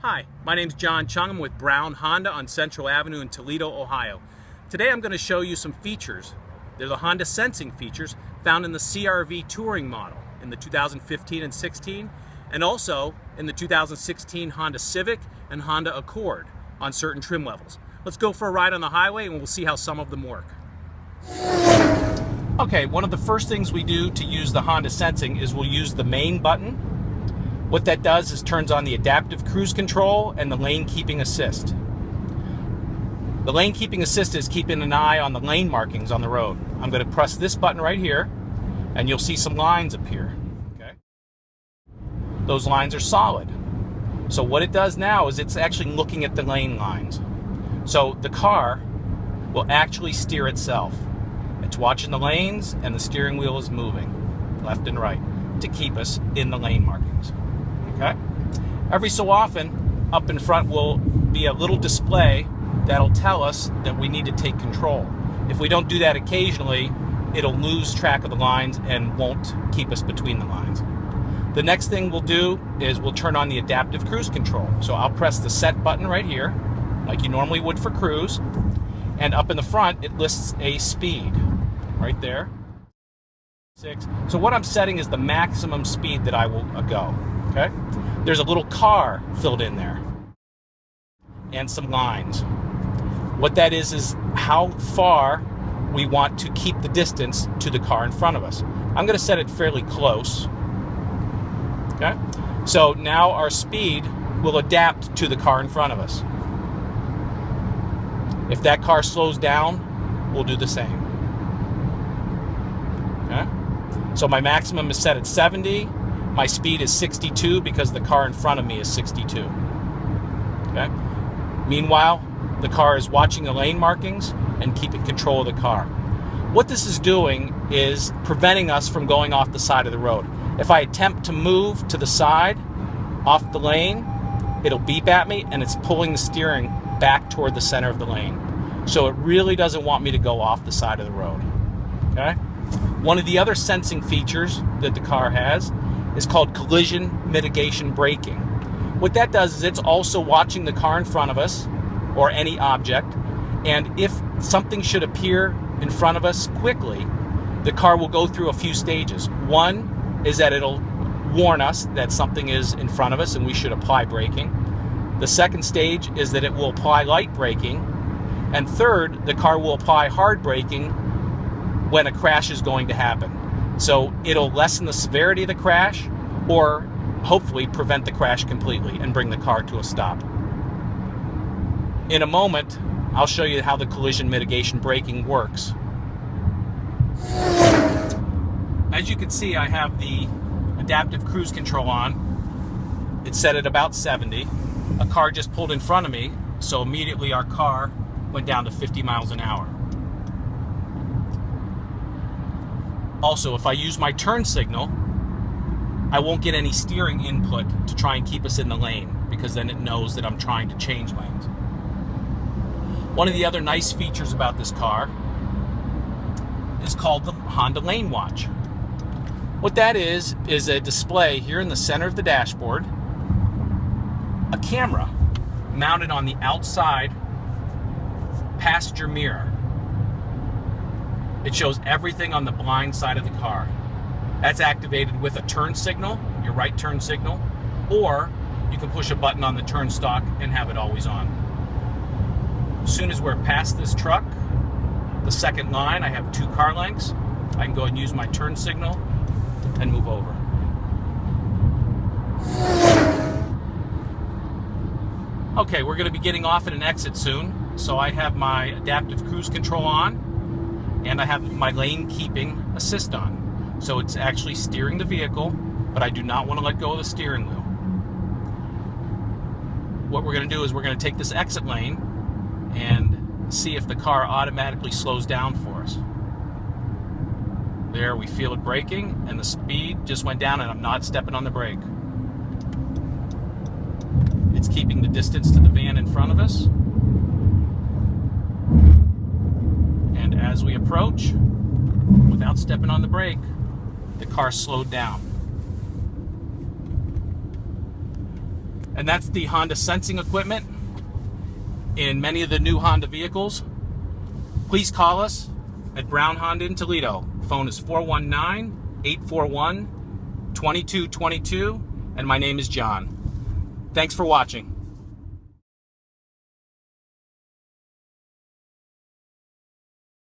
Hi, my name's John Chung. I'm with Brown Honda on Central Avenue in Toledo, Ohio. Today I'm going to show you some features. They're the Honda sensing features found in the CR-V Touring model in the 2015 and 16, and also in the 2016 Honda Civic and Honda Accord on certain trim levels. Let's go for a ride on the highway and we'll see how some of them work. Okay, one of the first things we do to use the Honda sensing is we'll use the main button. What that does is turns on the adaptive cruise control and the lane keeping assist. The lane keeping assist is keeping an eye on the lane markings on the road. I'm going to press this button right here and you'll see some lines appear. Okay. Those lines are solid. So what it does now is it's actually looking at the lane lines. So the car will actually steer itself. It's watching the lanes and the steering wheel is moving left and right to keep us in the lane markings. Okay. Every so often, up in front will be a little display that'll tell us that we need to take control. If we don't do that occasionally, it'll lose track of the lines and won't keep us between the lines. The next thing we'll do is we'll turn on the adaptive cruise control. So I'll press the set button right here, like you normally would for cruise, and up in the front it lists a speed right there. 6. So what I'm setting is the maximum speed that I will go. Okay? There's a little car filled in there and some lines. What that is how far we want to keep the distance to the car in front of us. I'm going to set it fairly close. Okay? So now our speed will adapt to the car in front of us. If that car slows down, we'll do the same. Okay? So my maximum is set at 70. My speed is 62 because the car in front of me is 62. Okay? Meanwhile, the car is watching the lane markings and keeping control of the car. What this is doing is preventing us from going off the side of the road. If I attempt to move to the side, off the lane, it'll beep at me and it's pulling the steering back toward the center of the lane. So it really doesn't want me to go off the side of the road. Okay? One of the other sensing features that the car has is called collision mitigation braking. What that does is it's also watching the car in front of us or any object, and if something should appear in front of us quickly, the car will go through a few stages. One is that it'll warn us that something is in front of us and we should apply braking. The second stage is that it will apply light braking, and third, the car will apply hard braking when a crash is going to happen. So it'll lessen the severity of the crash or hopefully prevent the crash completely and bring the car to a stop. In a moment, I'll show you how the collision mitigation braking works. As you can see, I have the adaptive cruise control on. It's set at about 70. A car just pulled in front of me, so immediately our car went down to 50 miles an hour. Also, if I use my turn signal, I won't get any steering input to try and keep us in the lane because then it knows that I'm trying to change lanes. One of the other nice features about this car is called the Honda Lane Watch. What that is a display here in the center of the dashboard, a camera mounted on the outside passenger mirror. It shows everything on the blind side of the car. That's activated with a turn signal, your right turn signal, or you can push a button on the turn stalk and have it always on. As soon as we're past this truck, the second line, I have 2 car lengths. I can go and use my turn signal and move over. Okay, we're going to be getting off at an exit soon, so I have my adaptive cruise control on and I have my lane keeping assist on. So it's actually steering the vehicle, but I do not want to let go of the steering wheel. What we're going to do is we're going to take this exit lane and see if the car automatically slows down for us. There, we feel it braking and the speed just went down and I'm not stepping on the brake. It's keeping the distance to the van in front of us. And as we approach, without stepping on the brake, the car slowed down. And that's the Honda sensing equipment in many of the new Honda vehicles. Please call us at Brown Honda in Toledo. Phone is 419-841-2222, and my name is John. Thanks for watching.